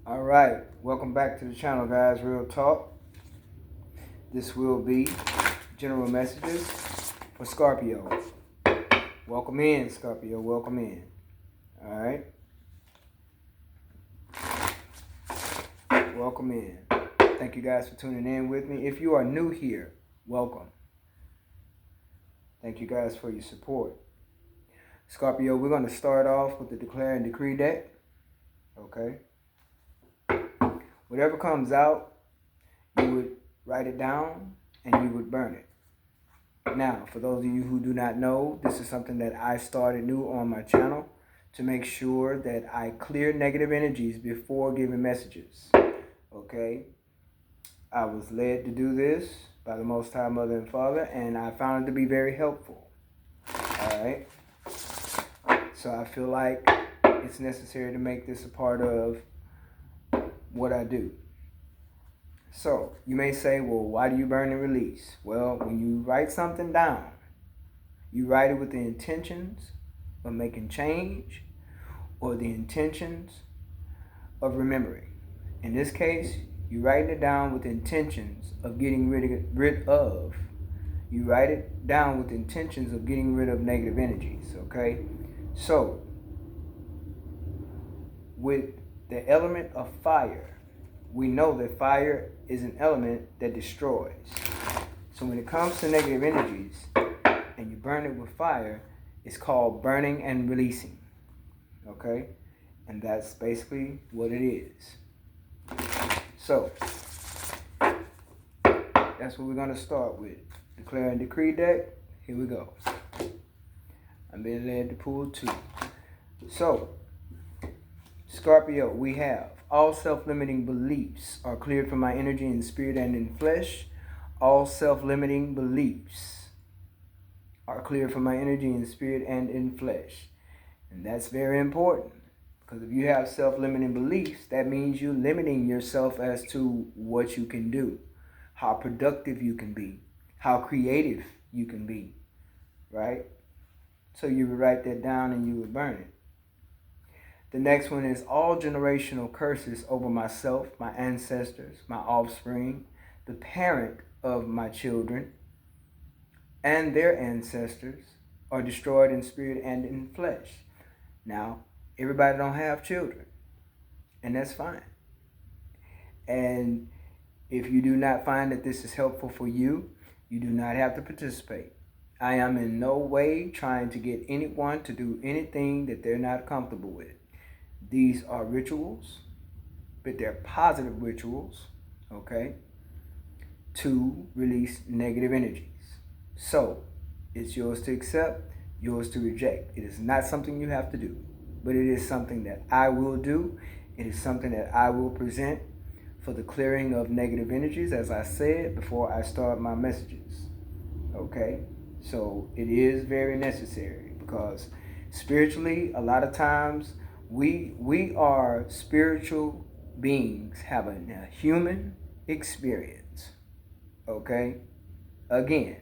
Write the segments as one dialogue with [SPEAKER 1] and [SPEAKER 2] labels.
[SPEAKER 1] All right, welcome back to the channel, guys. Real talk. This will be general messages for Scorpio. Welcome in, Scorpio. Welcome in. All right. Welcome in. Thank you guys for tuning in with me. If you are new here, welcome. Thank you guys for your support. Scorpio, we're going to start off with the Declare and Decree deck. Okay. Whatever comes out, you would write it down and you would burn it. Now, for those of you who do not know, this is something that I started new on my channel to make sure that I clear negative energies before giving messages. Okay? I was led to do this by the Most High Mother and Father, and I found it to be very helpful. Alright? So I feel like it's necessary to make this a part of what I do. So, you may say, well, why do you burn and release? Well, when you write something down, you write it with the intentions of making change or the intentions of remembering. In this case, you write it down with intentions of getting rid of. You write it down with intentions of getting rid of negative energies, okay? So, with the element of fire, we know that fire is an element that destroys. So when it comes to negative energies and you burn it with fire, it's called burning and releasing. Okay? And that's basically what it is. So that's what we're going to start with. Declare and Decree deck. Here we go. I'm being led to pull 2. So, Scorpio, we have all self-limiting beliefs are cleared from my energy in spirit and in flesh. All self-limiting beliefs are cleared from my energy in spirit and in flesh. And that's very important, because if you have self-limiting beliefs, that means you're limiting yourself as to what you can do, how productive you can be, how creative you can be, right? So you would write that down and you would burn it. The next one is all generational curses over myself, my ancestors, my offspring, the parent of my children, and their ancestors are destroyed in spirit and in flesh. Now, everybody don't have children, and that's fine. And if you do not find that this is helpful for you, you do not have to participate. I am in no way trying to get anyone to do anything that they're not comfortable with. These are rituals, but they're positive rituals, okay, to release negative energies. So, it's yours to accept, yours to reject. It is not something you have to do, but it is something that I will do. It is something that I will present for the clearing of negative energies, as I said before I start my messages, okay? So, it is very necessary, because spiritually, a lot of times, we are spiritual beings having a human experience. Okay? Again,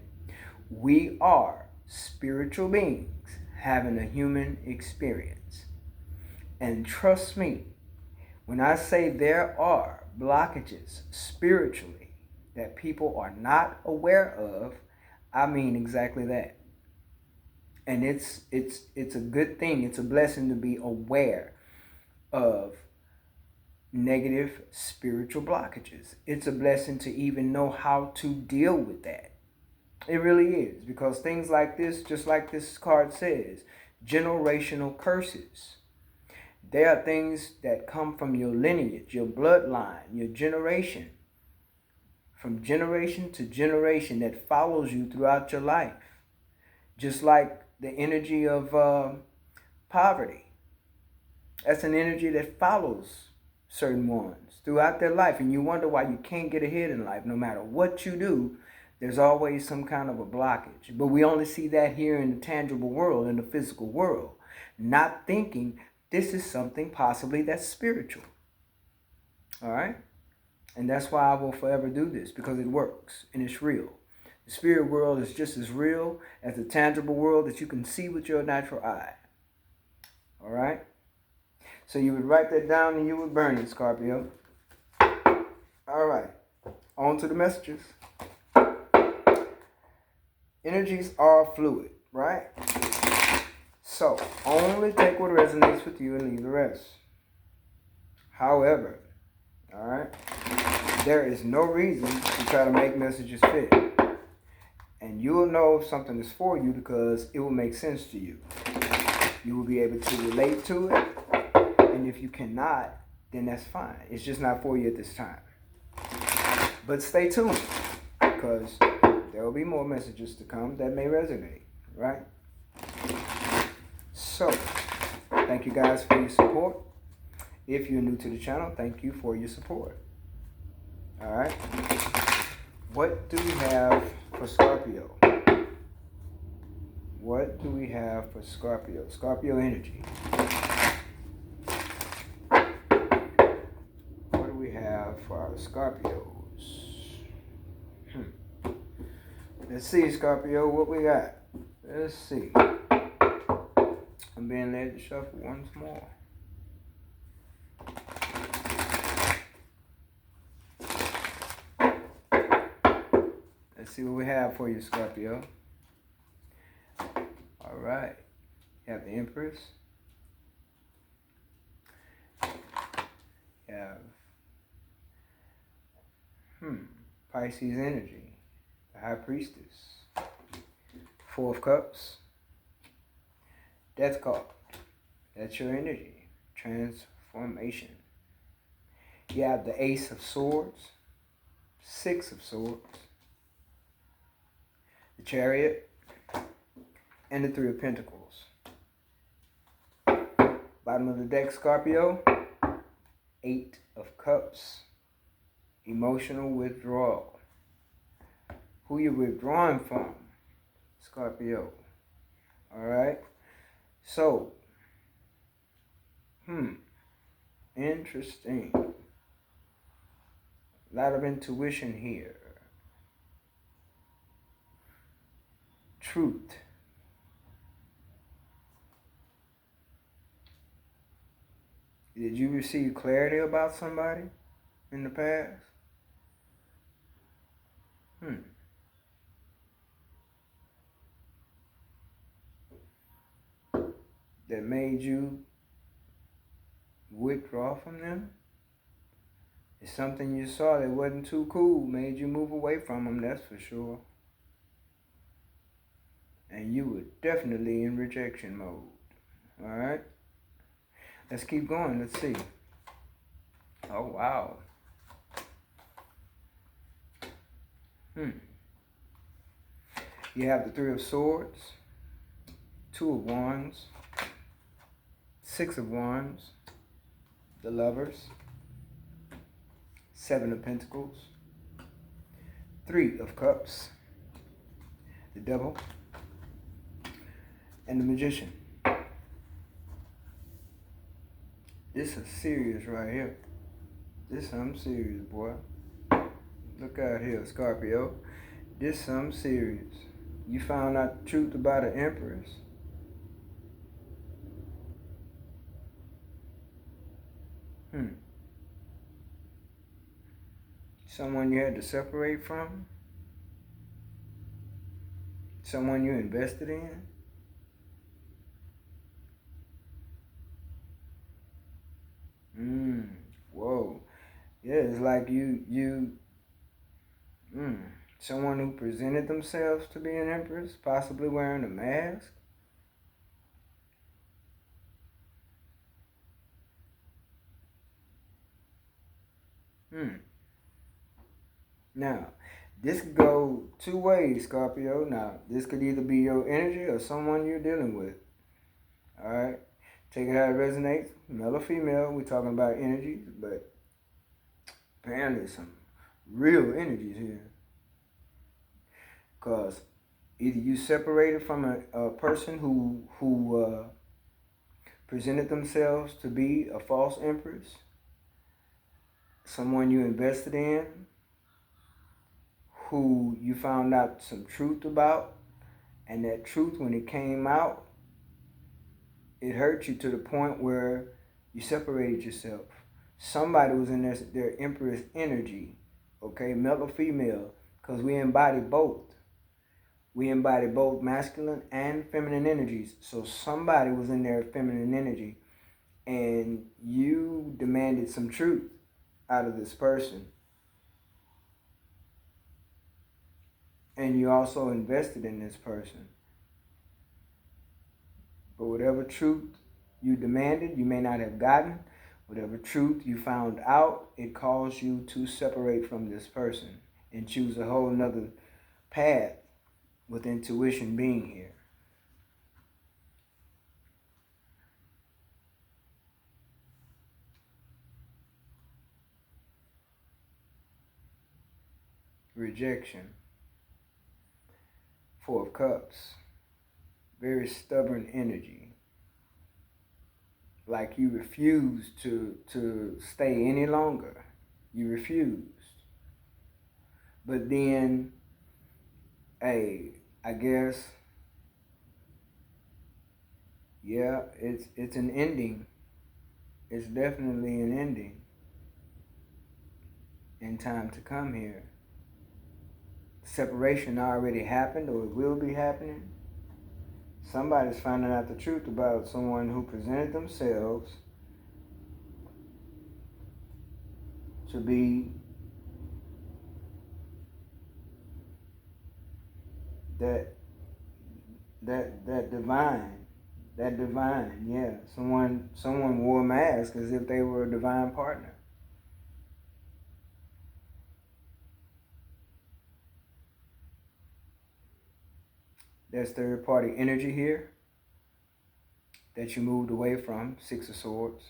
[SPEAKER 1] we are spiritual beings having a human experience. And trust me, when I say there are blockages spiritually that people are not aware of, I mean exactly that. And it's a good thing. It's a blessing to be aware of negative spiritual blockages. It's a blessing to even know how to deal with that. It really is, because things like this, just like this card says, generational curses. They are things that come from your lineage, your bloodline, your generation. From generation to generation, that follows you throughout your life. Just like the energy of poverty. That's an energy that follows certain ones throughout their life. And you wonder why you can't get ahead in life. No matter what you do, there's always some kind of a blockage. But we only see that here in the tangible world, in the physical world. Not thinking this is something possibly that's spiritual. All right? And that's why I will forever do this, because it works and it's real. The spirit world is just as real as the tangible world that you can see with your natural eye. All right? So you would write that down and you would burn it, Scorpio. All right, on to the messages. Energies are fluid, right? So only take what resonates with you and leave the rest. However, all right, there is no reason to try to make messages fit. And you will know if something is for you because it will make sense to you. You will be able to relate to it. And if you cannot, then that's fine. It's just not for you at this time. But stay tuned because there will be more messages to come that may resonate, right? So, thank you guys for your support. If you're new to the channel, thank you for your support. All right. What do we have for Scorpio? What do we have for Scorpio? Scorpio energy. What do we have for our Scorpios? Let's see, Scorpio, what we got. Let's see. I'm being led to shuffle once more. Let's see what we have for you, Scorpio. All right. You have the Empress. You have Pisces energy. The High Priestess. Four of Cups. Death card. That's your energy. Transformation. You have the Ace of Swords. Six of Swords. The Chariot. And the Three of Pentacles. Bottom of the deck, Scorpio. Eight of Cups. Emotional withdrawal. Who you withdrawing from? Scorpio. Alright? So, interesting. A lot of intuition here. Truth. Did you receive clarity about somebody in the past? That made you withdraw from them? It's something you saw that wasn't too cool, made you move away from them, that's for sure. And you were definitely in rejection mode. Alright? Let's keep going, let's see. Oh, wow. You have the Three of Swords, Two of Wands, Six of Wands, the Lovers, Seven of Pentacles, Three of Cups, the Devil, and the Magician. This is serious right here. This something serious, boy. Look out here, Scorpio. This something serious. You found out the truth about an Empress. Someone you had to separate from? Someone you invested in? Whoa. Yeah, it's like someone who presented themselves to be an Empress, possibly wearing a mask. Now, this could go two ways, Scorpio. Now, this could either be your energy or someone you're dealing with. Alright? Take it how it resonates. Male or female, we're talking about energies, but apparently some real energies here. Because either you separated from a person who presented themselves to be a false Empress, someone you invested in, who you found out some truth about, and that truth, when it came out, it hurt you to the point where You separated yourself. Somebody was in their empress energy, okay, male or female, because we embody both. We embody both masculine and feminine energies. So somebody was in their feminine energy, and you demanded some truth out of this person. And you also invested in this person. But whatever truth you demanded, you may not have gotten. Whatever truth you found out, it caused you to separate from this person and choose a whole nother path with intuition being here. Rejection. Four of Cups. Very stubborn energy. Like you refused to stay any longer. You refused. But then, hey, I guess, yeah, it's an ending. It's definitely an ending in time to come here. Separation already happened or it will be happening. Somebody's finding out the truth about someone who presented themselves to be that divine, yeah. Someone wore a mask as if they were a divine partner. There's third party energy here that you moved away from, Six of Swords.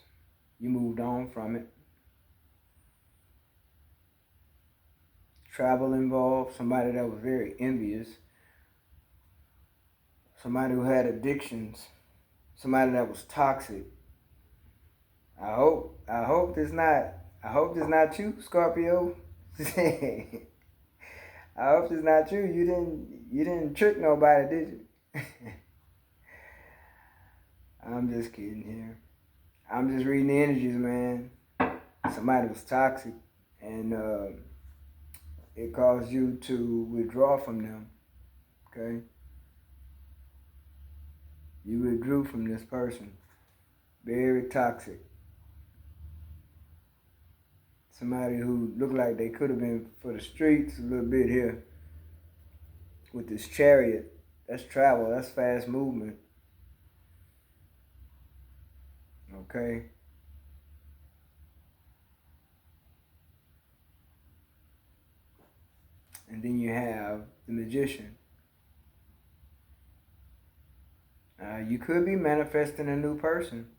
[SPEAKER 1] You moved on from it. Travel involved, somebody that was very envious, somebody who had addictions, somebody that was toxic. I hope this not you, Scorpio. I hope it's not you. You didn't trick nobody, did you? I'm just kidding here. I'm just reading the energies, man. Somebody was toxic, and it caused you to withdraw from them. Okay, you withdrew from this person. Very toxic. Somebody who looked like they could have been for the streets a little bit here with this chariot. That's travel. That's fast movement. Okay. And then you have the Magician. You could be manifesting a new person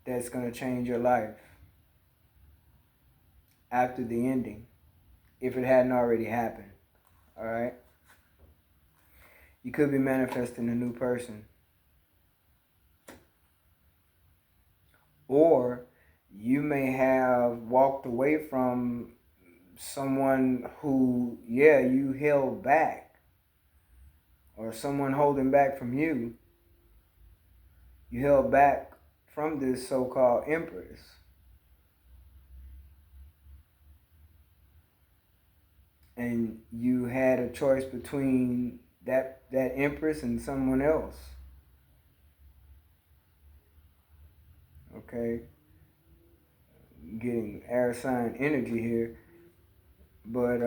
[SPEAKER 1] that's going to change your life after the ending, if it hadn't already happened. All right? You could be manifesting a new person. Or you may have walked away from someone who, yeah, you held back, or someone holding back from you. You held back from this so-called empress. And you had a choice between that empress and someone else. Okay? Getting air sign energy here. But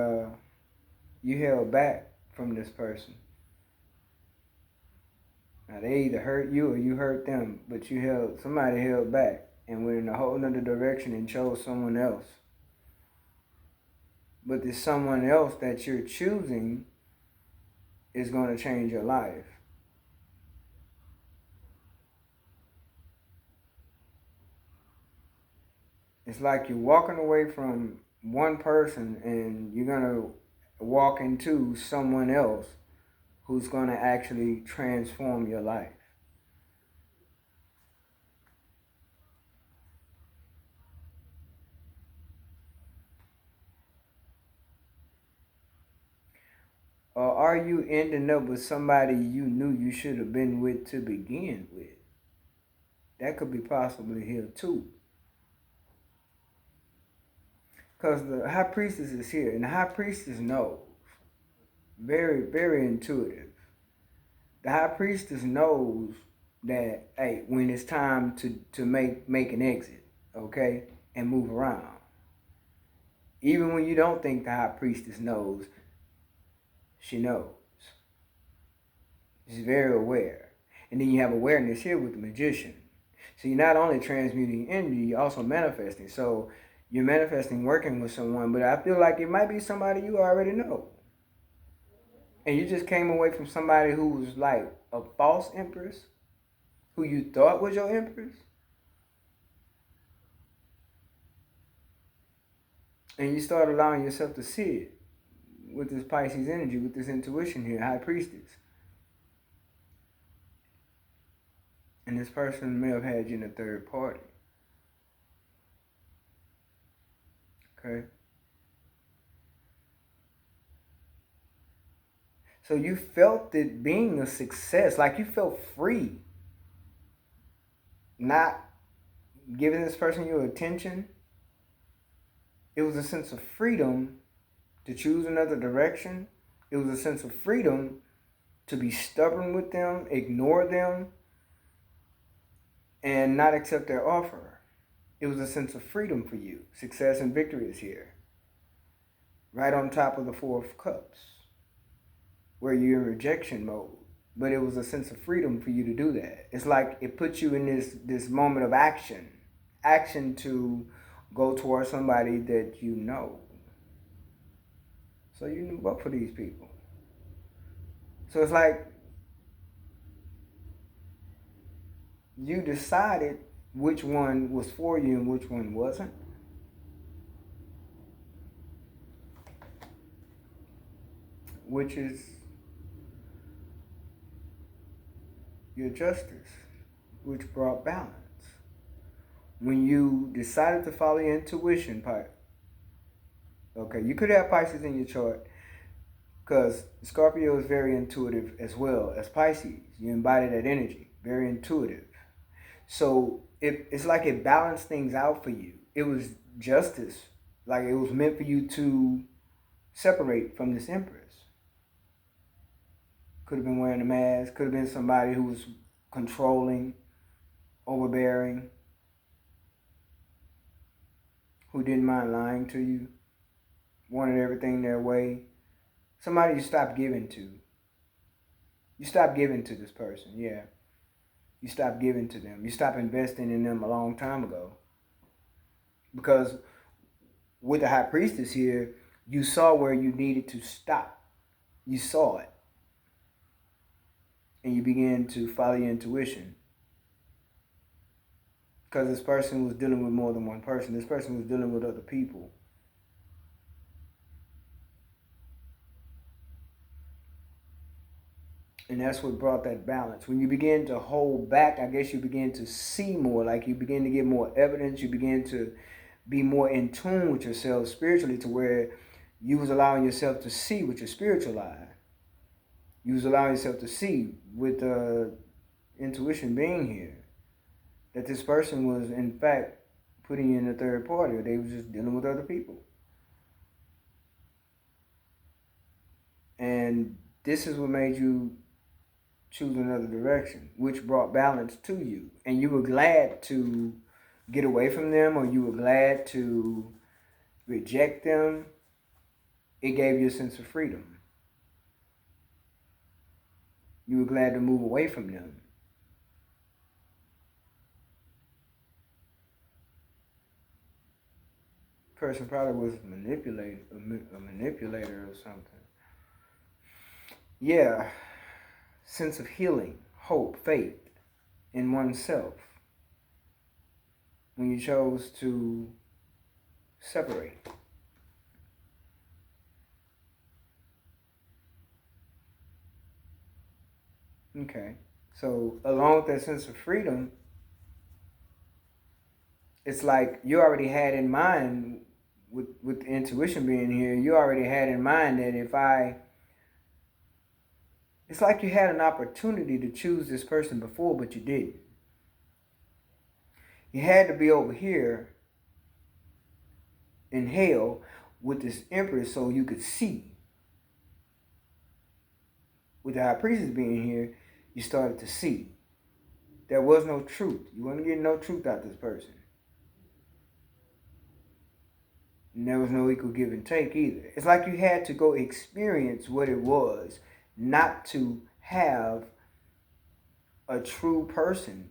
[SPEAKER 1] you held back from this person. Now they either hurt you or you hurt them, but somebody held back and went in a whole nother direction and chose someone else. But this someone else that you're choosing is going to change your life. It's like you're walking away from one person and you're going to walk into someone else who's going to actually transform your life. Or are you ending up with somebody you knew you should have been with to begin with? that could be possibly here too. Because the high priestess is here, and the high priestess knows. Very, very intuitive. The high priestess knows that, hey, when it's time to make an exit, okay, and move around. Even when you don't think the high priestess knows, she knows. She's very aware. And then you have awareness here with the magician. So you're not only transmuting energy, you're also manifesting. So you're manifesting working with someone, but I feel like it might be somebody you already know. And you just came away from somebody who was like a false empress, who you thought was your empress. And you start allowing yourself to see it with this Pisces energy, with this intuition here, high priestess. And this person may have had you in a third party. Okay? So you felt it being a success, like you felt free. Not giving this person your attention. It was a sense of freedom to choose another direction. It was a sense of freedom to be stubborn with them, ignore them, and not accept their offer. It was a sense of freedom for you. Success and victory is here. Right on top of the Four of Cups, where you're in rejection mode. But it was a sense of freedom for you to do that. It's like it puts you in this moment of action. Action to go towards somebody that you know. So you knew up for these people. So it's like you decided which one was for you and which one wasn't. Which is your justice, which brought balance. When you decided to follow your intuition, okay, you could have Pisces in your chart because Scorpio is very intuitive as well as Pisces. You embody that energy, very intuitive. So it's like it balanced things out for you. It was justice, like it was meant for you to separate from this empress. Could have been wearing a mask, could have been somebody who was controlling, overbearing, who didn't mind lying to you, wanted everything their way. Somebody you stopped giving to. You stopped giving to this person, yeah. You stopped giving to them. You stopped investing in them a long time ago. Because with the high priestess here, you saw where you needed to stop. You saw it. And you began to follow your intuition. Because this person was dealing with more than one person. This person was dealing with other people. And that's what brought that balance. When you begin to hold back, I guess you begin to see more. Like you begin to get more evidence. You begin to be more in tune with yourself spiritually to where you was allowing yourself to see with your spiritual eye. You was allowing yourself to see with intuition being here that this person was in fact putting you in a third party, or they was just dealing with other people. And this is what made you choose another direction, which brought balance to you. And you were glad to get away from them, or you were glad to reject them. It gave you a sense of freedom. You were glad to move away from them. Person probably was a manipulator or something. Yeah, sense of healing, hope, faith in oneself. When you chose to separate. Okay, so along with that sense of freedom, it's like you already had in mind, with the intuition being here, you already had in mind that it's like you had an opportunity to choose this person before, but you didn't. You had to be over here in hell with this empress so you could see. With the high priestess being here, you started to see. There was no truth. You weren't getting no truth out of this person. And there was no equal give and take either. It's like you had to go experience what it was not to have a true person,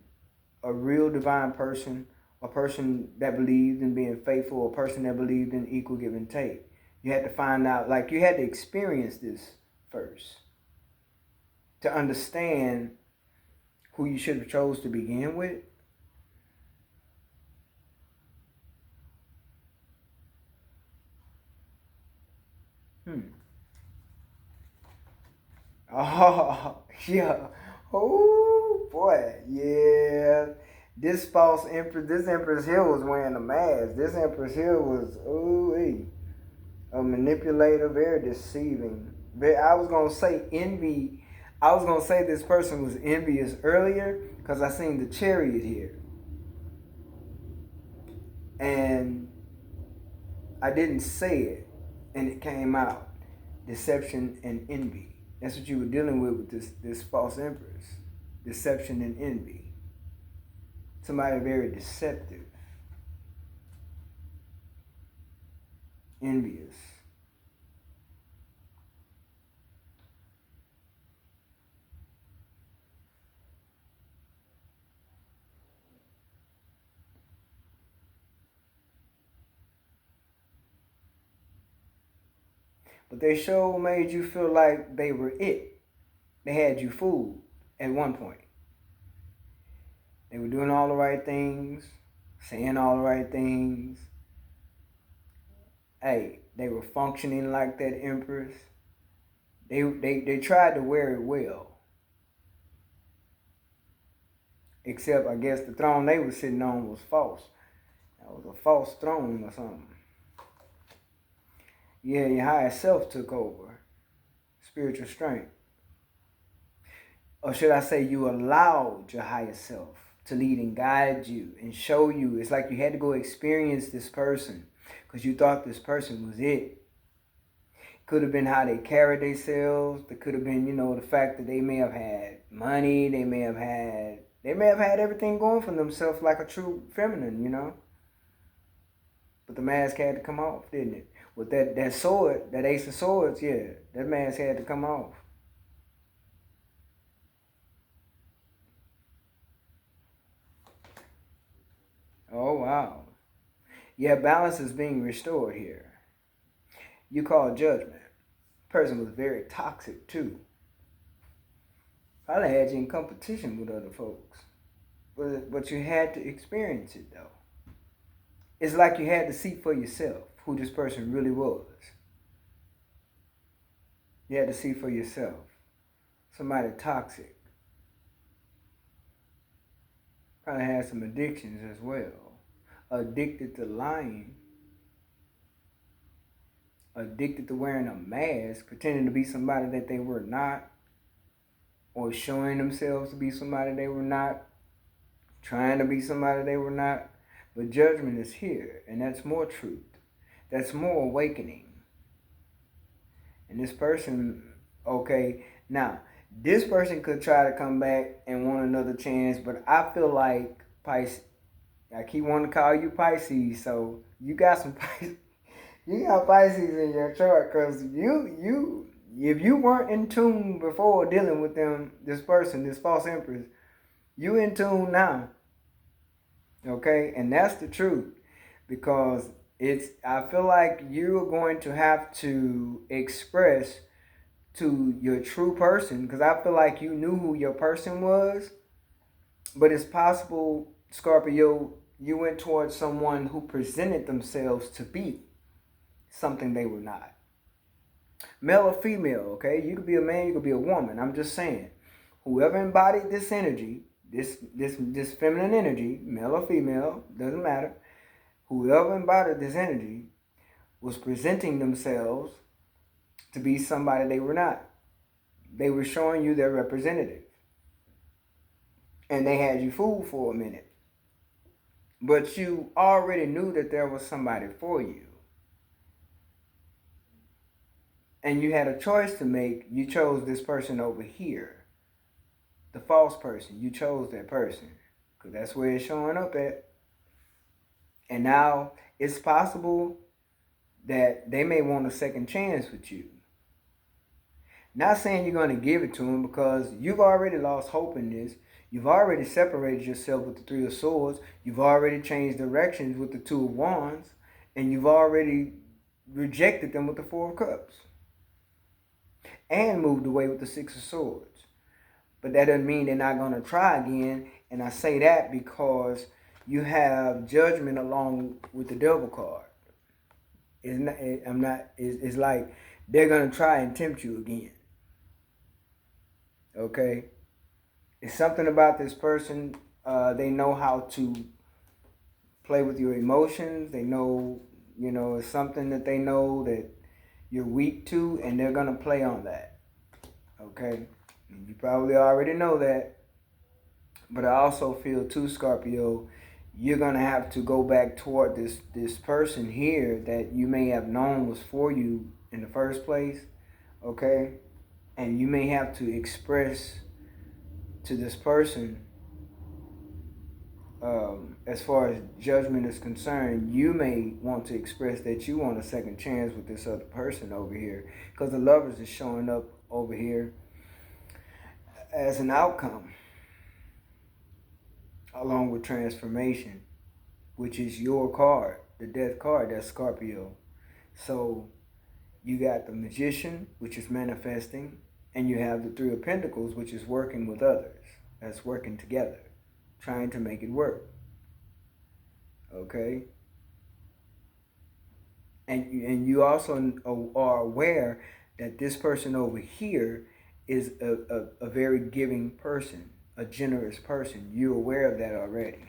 [SPEAKER 1] a real divine person, a person that believed in being faithful, a person that believed in equal give and take. You had to find out, like you had to experience this first to understand who you should have chose to begin with. Oh, yeah. Oh, boy. Yeah. This false empress, this empress here was wearing a mask. This empress here was, a manipulator, very deceiving. I was going to say envy. I was going to say this person was envious earlier because I seen the chariot here. And I didn't say it, and it came out. Deception and envy. That's what you were dealing with this false empress. Deception and envy. Somebody very deceptive. Envious. But they sure made you feel like they were it. They had you fooled at one point. They were doing all the right things, saying all the right things. Hey, they were functioning like that empress. They tried to wear it well. Except, I guess, the throne they were sitting on was false. That was a false throne or something. Yeah, your higher self took over. Spiritual strength. Or should I say you allowed your higher self to lead and guide you and show you. It's like you had to go experience this person because you thought this person was it. Could have been how they carried themselves. It could have been, the fact that they may have had money. They may have had everything going for themselves like a true feminine, But the mask had to come off, didn't it? With that sword, that ace of swords, yeah, that mask had to come off. Oh, wow. Yeah, balance is being restored here. You call judgment. Person was very toxic too. Probably had you in competition with other folks. But you had to experience it though. It's like you had to see for yourself who this person really was. You had to see for yourself. Somebody toxic. Probably had some addictions as well. Addicted to lying. Addicted to wearing a mask, pretending to be somebody that they were not. Or showing themselves to be somebody they were not. Trying to be somebody they were not. But judgment is here, and that's more truth. That's more awakening. And this person, okay, now, this person could try to come back and want another chance, but I feel like Pisces, I keep wanting to call you Pisces, so you got some Pisces, you got Pisces in your chart, because if you weren't in tune before dealing with them, this person, this false empress, you in tune now. Okay, and that's the truth, because I feel like you're going to have to express to your true person, because I feel like you knew who your person was, but it's possible, Scorpio, you went towards someone who presented themselves to be something they were not. Male or female, okay? You could be a man, you could be a woman. I'm just saying, whoever embodied this energy, this feminine energy, male or female, doesn't matter. Whoever embodied this energy was presenting themselves to be somebody they were not. They were showing you their representative. And they had you fooled for a minute. But you already knew that there was somebody for you. And you had a choice to make. You chose this person over here. The false person. You chose that person. Because that's where it's showing up at. And now it's possible that they may want a second chance with you. Not saying you're going to give it to them, because you've already lost hope in this. You've already separated yourself with the Three of Swords. You've already changed directions with the Two of Wands. And you've already rejected them with the Four of Cups. And moved away with the Six of Swords. But that doesn't mean they're not going to try again. And I say that because you have Judgment along with the Devil card. It's like they're going to try and tempt you again. Okay? It's something about this person. They know how to play with your emotions. They know, it's something that they know that you're weak to, and they're going to play on that. Okay? And you probably already know that. But I also feel too, Scorpio, you're going to have to go back toward this person here that you may have known was for you in the first place. Okay? And you may have to express to this person, as far as judgment is concerned, you may want to express that you want a second chance with this other person over here, because the Lovers is showing up over here as an outcome, along with transformation, which is your card, the Death card. That's Scorpio. So you got the Magician, which is manifesting, and you have the Three of Pentacles, which is working with others. That's working together, trying to make it work. Okay? And you also are aware that this person over here is a very giving person, a generous person. You're aware of that already.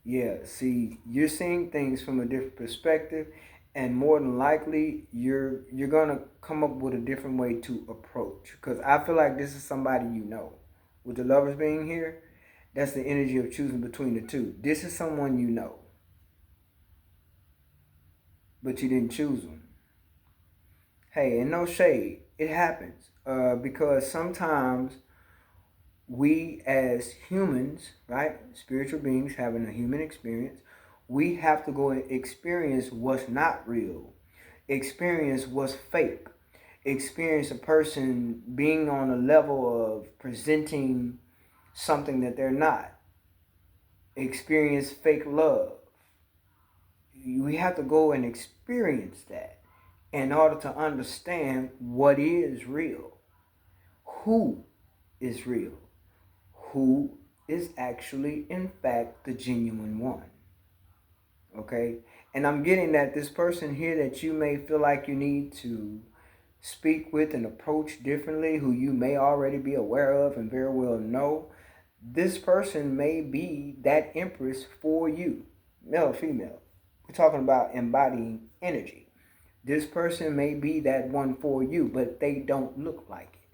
[SPEAKER 1] Yeah, see, you're seeing things from a different perspective, and more than likely, you're gonna come up with a different way to approach. Because I feel like this is somebody you know. With the Lovers being here, that's the energy of choosing between the two. This is someone you know, but you didn't choose them. Hey, and no shade, it happens. Because sometimes we as humans, right, spiritual beings having a human experience, we have to go and experience what's not real, experience what's fake, experience a person being on a level of presenting something that they're not, experience fake love. We have to go and experience that in order to understand what is real, who is real, who is actually, in fact, the genuine one. Okay? And I'm getting that this person here that you may feel like you need to speak with and approach differently, who you may already be aware of and very well know, this person may be that Empress for you, male or female. We're talking about embodying energy. This person may be that one for you, but they don't look like it.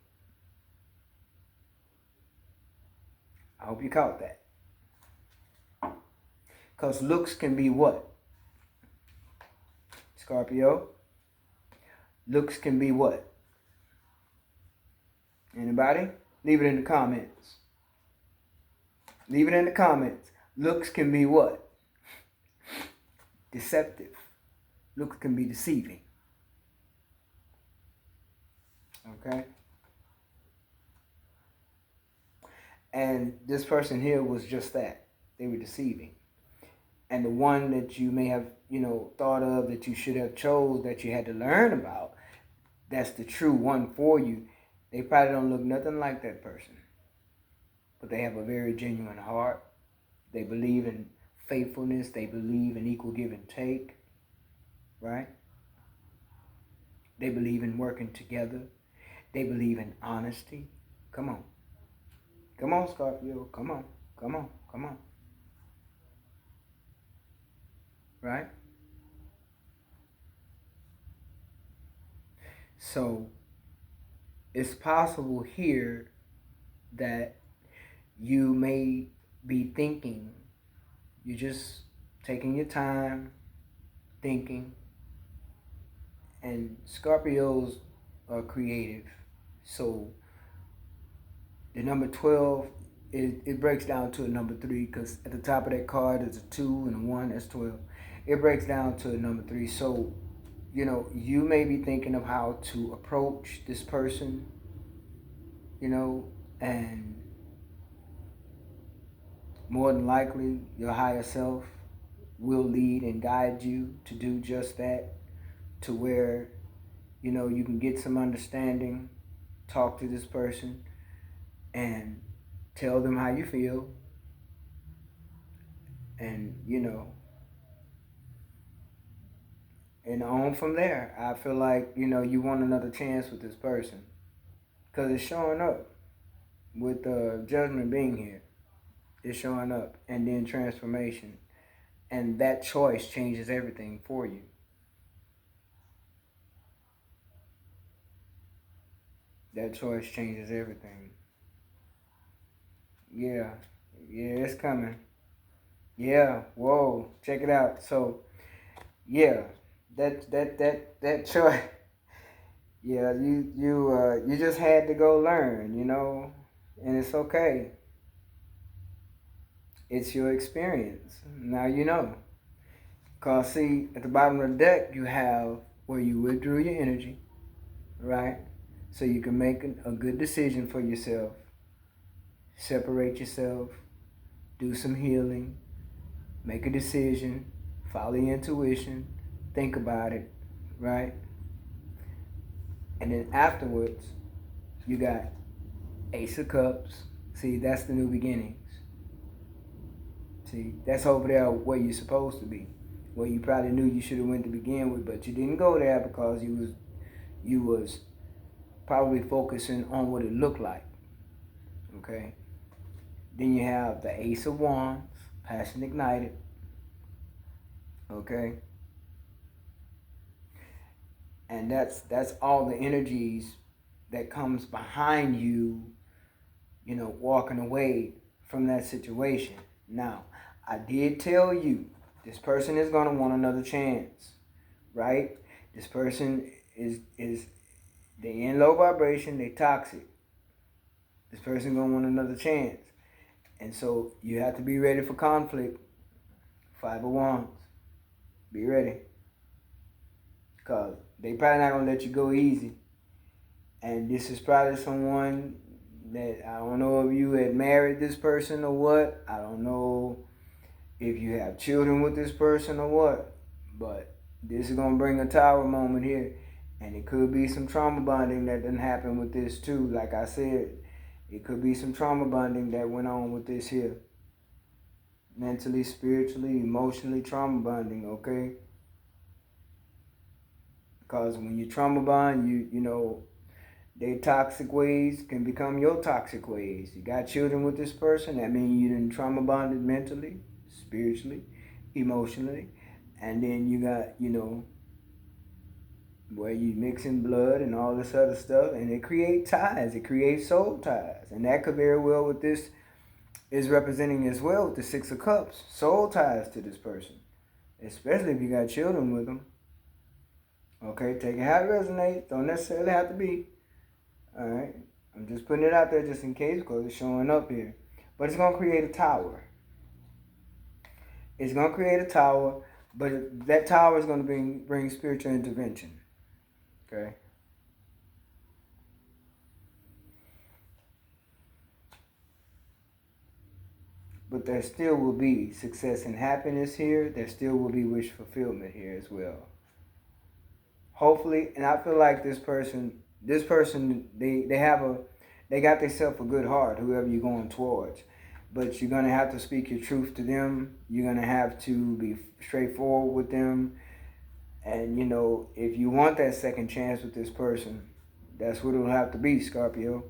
[SPEAKER 1] I hope you caught that. Because looks can be what? Scorpio? Looks can be what? Anybody? Leave it in the comments. Leave it in the comments. Looks can be what? Deceptive. Looks can be deceiving. Okay? And this person here was just that. They were deceiving. And the one that you may have, thought of, that you should have chose, that you had to learn about, that's the true one for you. They probably don't look nothing like that person. But they have a very genuine heart. They believe in faithfulness. They believe in equal give and take. Right? They believe in working together. They believe in honesty. Come on. Come on, Scorpio. Come on. Come on. Come on. Right? So it's possible here that you may be thinking You're just taking your time, thinking. And Scorpios are creative. So the number 12, it breaks down to a number 3 because at the top of that card is a 2 and a 1, that's 12. It breaks down to a number 3. So, you may be thinking of how to approach this person, and more than likely your higher self will lead and guide you to do just that, to where, you can get some understanding, talk to this person, and tell them how you feel, and and on from there. I feel like you want another chance with this person because it's showing up with judgment being here. It's showing up, and then transformation, and that choice changes everything for you. That choice changes everything. Yeah, yeah, it's coming. Yeah, whoa, check it out. So yeah, that choice. Yeah, you just had to go learn, and it's okay. It's your experience. Now you know. Cause see, at the bottom of the deck you have where you withdrew your energy, right? So you can make a good decision for yourself. Separate yourself, do some healing, make a decision, follow your intuition, think about it, right? And then afterwards, you got Ace of Cups. See, that's the new beginnings. See, that's over there where you're supposed to be. Where you probably knew you should have went to begin with, but you didn't go there because you was probably focusing on what it looked like. Okay? Then you have the Ace of Wands, passion ignited. Okay? And that's all the energies that comes behind you, walking away from that situation. Now, I did tell you this person is going to want another chance, right? This person is they in low vibration, they toxic. This person going to want another chance. And so you have to be ready for conflict. 5 of Wands. Be ready. Because they probably not going to let you go easy. And this is probably someone that I don't know if you had married this person or what. I don't know if you have children with this person or what. But this is going to bring a tower moment here. And it could be some trauma bonding that didn't happen with this too. Like I said, it could be some trauma bonding that went on with this here. Mentally, spiritually, emotionally trauma bonding, okay? Because when you trauma bond, their toxic ways can become your toxic ways. You got children with this person, that means you didn't trauma bonded mentally, spiritually, emotionally. And then you got, where you mixing blood and all this other stuff, and it creates ties, it creates soul ties. And that could very well with this is representing as well with the 6 of Cups, soul ties to this person. Especially if you got children with them. Okay, take it how it resonates. Don't necessarily have to be. Alright, I'm just putting it out there just in case because it's showing up here. But it's going to create a tower. It's going to create a tower, but that tower is going to bring spiritual intervention. Okay? But there still will be success and happiness here. There still will be wish fulfillment here as well. Hopefully, and I feel like this person, they got themselves a good heart, whoever you're going towards. But you're going to have to speak your truth to them. You're going to have to be straightforward with them. And, if you want that second chance with this person, that's what it'll have to be, Scorpio.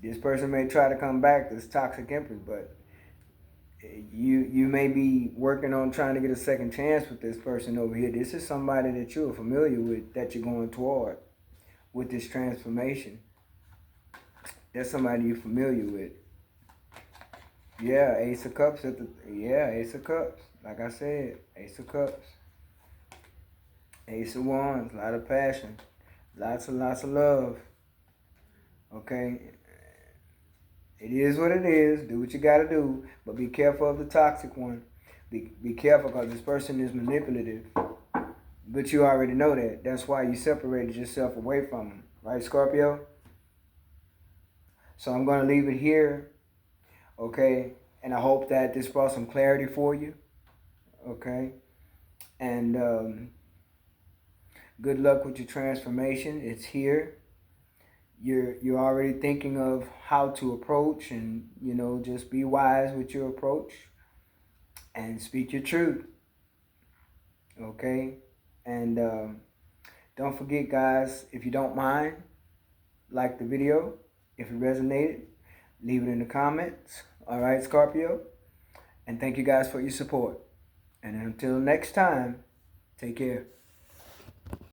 [SPEAKER 1] This person may try to come back, this toxic empress, but you may be working on trying to get a second chance with this person over here. This is somebody that you're familiar with, that you're going toward with this transformation. That's somebody you're familiar with. Yeah, Ace of Cups at the Ace of Cups. Like I said, Ace of Cups. Ace of Wands, a lot of passion. Lots and lots of love. Okay? It is what it is. Do what you gotta do. But be careful of the toxic one. Be careful because this person is manipulative. But you already know that. That's why you separated yourself away from them. Right, Scorpio? So I'm going to leave it here. Okay? And I hope that this brought some clarity for you. Okay? And good luck with your transformation. It's here. You're already thinking of how to approach, and just be wise with your approach and speak your truth. Okay? And don't forget, guys, if you don't mind, like the video. If it resonated, leave it in the comments. All right, Scorpio? And thank you guys for your support. And until next time, take care.